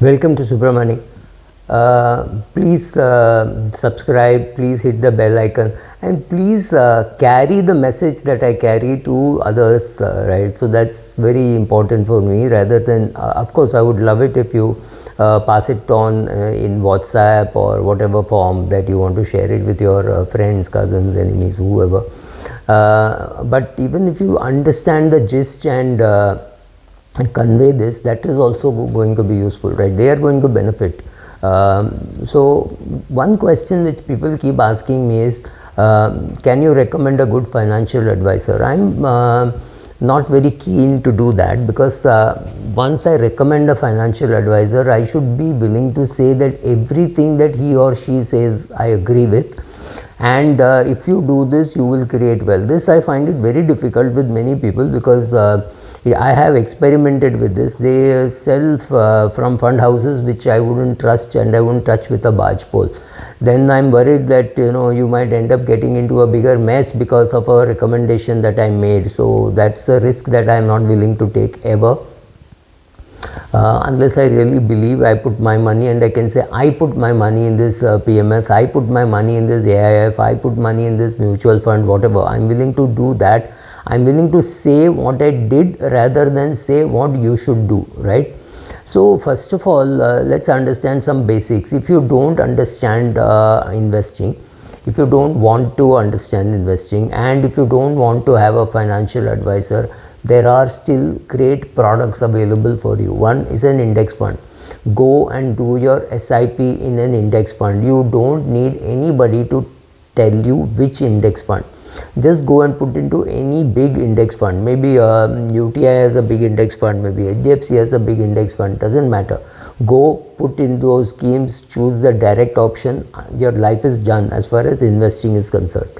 Welcome to Subramani. Please subscribe, please hit the bell icon, and please carry the message that I carry to others, right? So that's very important for me. Rather than, of course, I would love it if you pass it on in WhatsApp or whatever form that you want to share it with your friends, cousins, enemies, whoever. But even if you understand the gist and convey this, that is also going to be useful, right? They are going to benefit. So one question which people keep asking me is, can you recommend a good financial advisor? I'm not very keen to do that, because once I recommend a financial advisor, I should be willing to say that everything that he or she says I agree with, and if you do this, you will create wealth. This I find it very difficult with many people, because I have experimented with this. They sell from fund houses which I wouldn't trust and I wouldn't touch with a barge pole. Then I'm worried that you might end up getting into a bigger mess because of a recommendation that I made. So that's a risk that I'm not willing to take ever. Unless I really believe, I put my money, and I can say I put my money in this PMS, I put my money in this AIF, I put money in this mutual fund, whatever. I'm willing to do that. I'm willing to say what I did rather than say what you should do, right? So first of all, let's understand some basics. If you don't understand investing, if you don't want to understand investing, and if you don't want to have a financial advisor, there are still great products available for you. One is an index fund. Go and do your SIP in an index fund. You don't need anybody to tell you which index fund. Just go and put into any big index fund. Maybe UTI has a big index fund, maybe HDFC has a big index fund, doesn't matter. Go put in those schemes, choose the direct option. Your life is done as far as investing is concerned.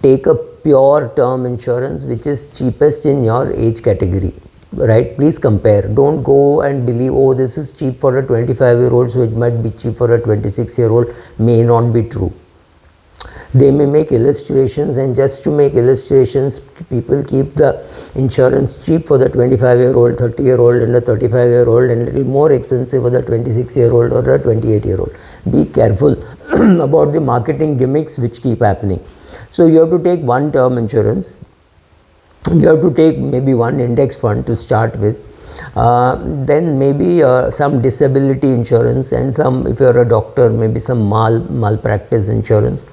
Take a pure term insurance which is cheapest in your age category, right? Please compare. Don't go and believe, oh, this is cheap for a 25-year-old, so it might be cheap for a 26-year-old. May not be true. They may make illustrations, and just to make illustrations, people keep the insurance cheap for the 25-year-old, 30-year-old and the 35-year-old, and a little more expensive for the 26-year-old or the 28-year-old. Be careful about the marketing gimmicks which keep happening. So you have to take one term insurance, you have to take maybe one index fund to start with, then maybe some disability insurance, and some, if you are a doctor, maybe some malpractice insurance.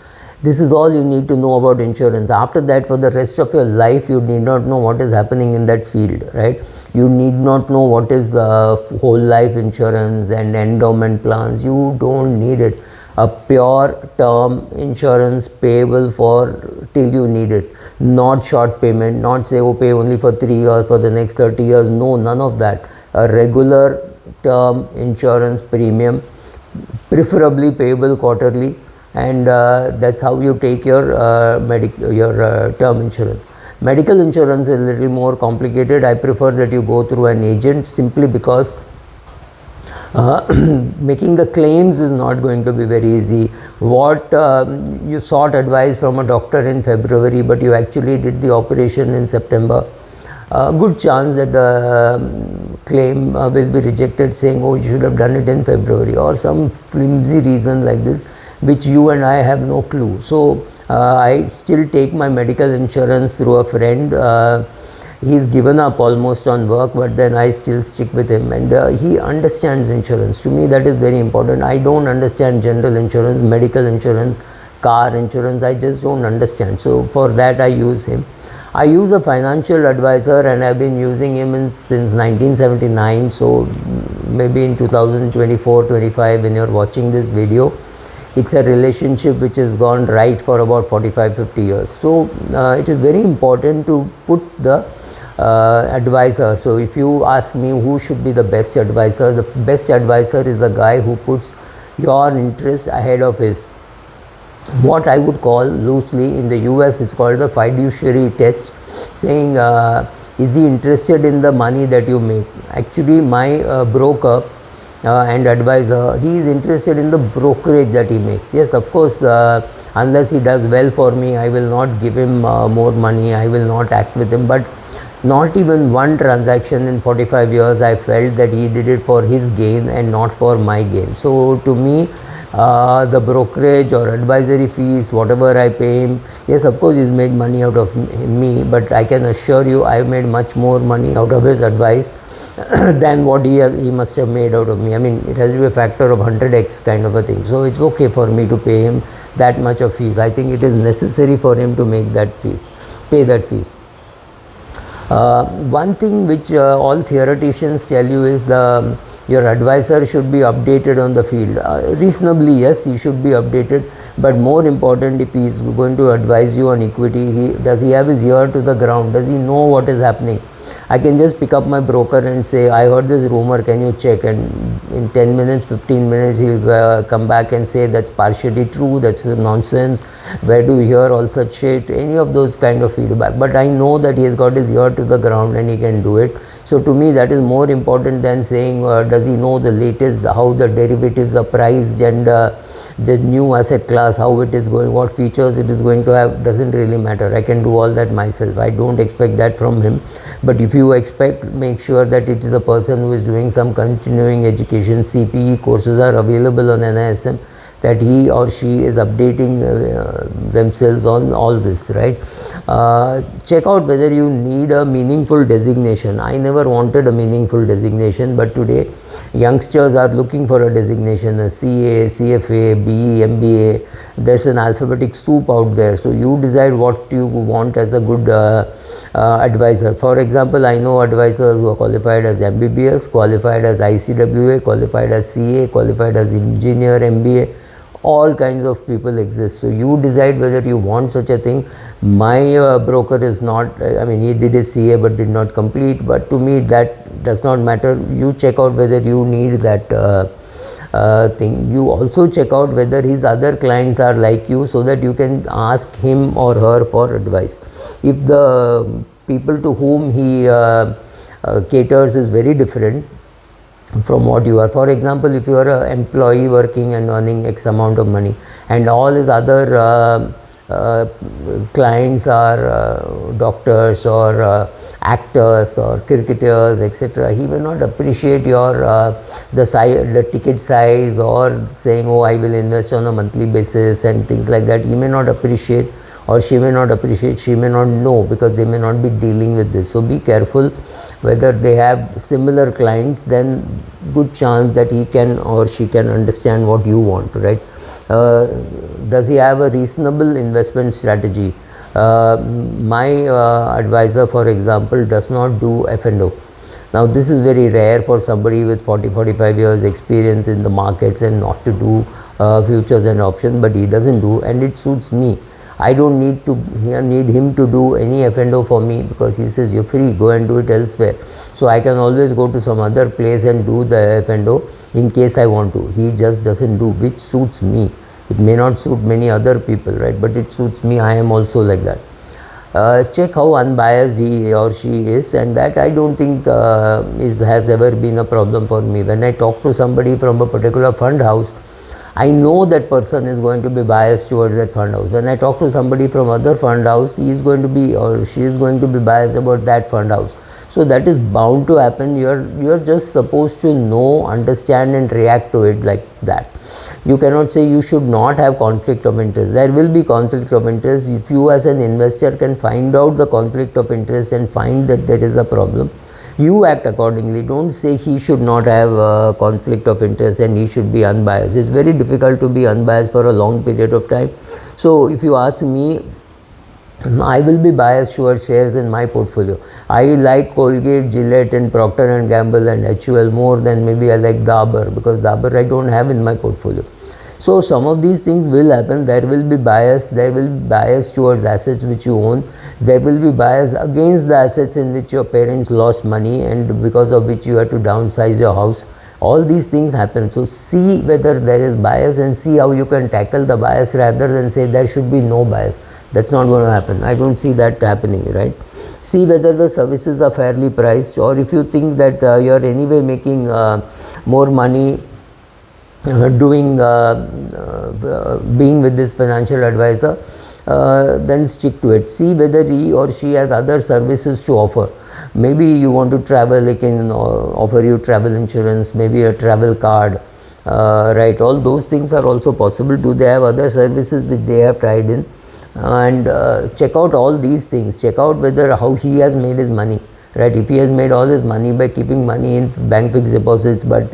This is all you need to know about insurance. After that, for the rest of your life, you need not know what is happening in that field, right? You need not know what is whole life insurance and endowment plans. You don't need it. A pure term insurance payable for till you need it, not short payment, not say, oh, pay only for 3 years, for the next 30 years. No, none of that. A regular term insurance premium, preferably payable quarterly, and that's how you take your term insurance. Medical insurance is a little more complicated. I prefer that you go through an agent, simply because making the claims is not going to be very easy. What you sought advice from a doctor in February, but you actually did the operation in September, good chance that the claim will be rejected, saying, oh, you should have done it in February, or some flimsy reason like this, which you and I have no clue. So I still take my medical insurance through a friend. He's given up almost on work, but then I still stick with him, and he understands insurance. To me, that is very important. I don't understand general insurance, medical insurance, car insurance. I just don't understand. So for that, I use him. I use a financial advisor, and I've been using him since 1979. So maybe in 2024-25, when you're watching this video, it's a relationship which has gone right for about 45-50 years. So it is very important to put the advisor. So if you ask me who should be the best advisor, the best advisor is the guy who puts your interest ahead of his. What I would call loosely, in the US it's called the fiduciary test, saying is he interested in the money that you make. Actually, my broker and advisor, he is interested in the brokerage that he makes. Yes, of course, unless he does well for me, I will not give him more money, I will not act with him, but Not even one transaction in 45 years I felt that he did it for his gain and not for my gain. So to me, the brokerage or advisory fees, whatever I pay him, yes, of course he's made money out of me, but I can assure you I've made much more money out of his advice than what he must have made out of me. I mean, it has to be a factor of 100x kind of a thing. So it's okay for me to pay him that much of fees. I think it is necessary for him to make that fees, pay that fees. One thing which all theoreticians tell you is your advisor should be updated on the field. Reasonably, yes, he should be updated, but more important, if he is going to advise you on equity, does he have his ear to the ground? Does he know what is happening? I can just pick up my broker and say, I heard this rumor, can you check? And in 10 minutes, 15 minutes, he'll come back and say that's partially true, that's nonsense, where do you hear all such shit? Any of those kind of feedback. But I know that he has got his ear to the ground and he can do it. So to me, that is more important than saying, does he know the latest, how the derivatives are priced, and the new asset class, how it is going, what features it is going to have, doesn't really matter. I can do all that myself. I don't expect that from him. But if you expect, make sure that it is a person who is doing some continuing education. CPE courses are available on NISM, that he or she is updating themselves on all this, right? Check out whether you need a meaningful designation. I never wanted a meaningful designation, but today youngsters are looking for a designation, a CA, CFA, BE, MBA. There's an alphabetic soup out there. So you decide what you want as a good advisor. For example, I know advisors who are qualified as MBBS, qualified as ICWA, qualified as CA, qualified as engineer, MBA. All kinds of people exist. So you decide whether you want such a thing. My broker is not, I mean, he did his CA but did not complete, but to me that does not matter. You check out whether you need that thing. You also check out whether his other clients are like you, so that you can ask him or her for advice. If the people to whom he caters is very different from what you are. For example, if you are an employee working and earning X amount of money, and all his other clients are doctors or actors or cricketers, etc., he will not appreciate your the ticket size, or saying, oh, I will invest on a monthly basis and things like that. He may not appreciate, or she may not appreciate, she may not know, because they may not be dealing with this. So be careful whether they have similar clients. Then good chance that he can or she can understand what you want, right? Does he have a reasonable investment strategy? My advisor, for example, does not do F&O. Now this is very rare for somebody with 40-45 years experience in the markets and not to do futures and options, but he doesn't do, and it suits me. I don't need him to do any F&O for me, because he says, you're free, go and do it elsewhere. So I can always go to some other place and do the F&O in case I want to. He just doesn't do, which suits me. It may not suit many other people, right? But it suits me. I am also like that. Check how unbiased he or she is, and that I don't think has ever been a problem for me. When I talk to somebody from a particular fund house, I know that person is going to be biased towards that fund house. When I talk to somebody from other fund house, he is going to be, or she is going to be biased about that fund house. So that is bound to happen. You're just supposed to know, understand and react to it like that. You cannot say you should not have conflict of interest. There will be conflict of interest. If you as an investor can find out the conflict of interest and find that there is a problem, you act accordingly. Don't say he should not have a conflict of interest and he should be unbiased. It's very difficult to be unbiased for a long period of time. So if you ask me, I will be biased towards shares in my portfolio. I like Colgate, Gillette and Procter & Gamble and HUL more than maybe I like Dabur, because Dabur I don't have in my portfolio. So some of these things will happen. There will be bias. There will be bias towards assets which you own. There will be bias against the assets in which your parents lost money and because of which you had to downsize your house. All these things happen. So see whether there is bias and see how you can tackle the bias, rather than say there should be no bias. That's not going to happen. I don't see that happening, right? See whether the services are fairly priced, or if you think that you are anyway making more money being with this financial advisor, then stick to it. See whether he or she has other services to offer. maybe you want to travel, they can offer you travel insurance, maybe a travel card, right? All those things are also possible too. They have other services which they have tried in, and check out all these things. Check out whether how he has made his money, right? If he has made all his money by keeping money in bank fixed deposits, but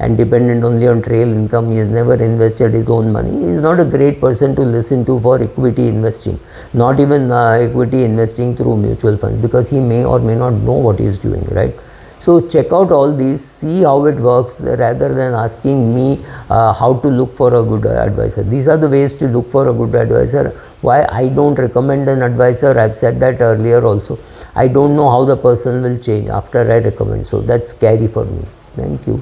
and dependent only on trail income, he has never invested his own money, he is not a great person to listen to for equity investing, not even equity investing through mutual funds, because he may or may not know what he is doing, right? So check out all these, see how it works, rather than asking me how to look for a good advisor. These are the ways to look for a good advisor. Why I don't recommend an advisor, I've said that earlier also. I don't know how the person will change after I recommend, so that's scary for me. Thank you.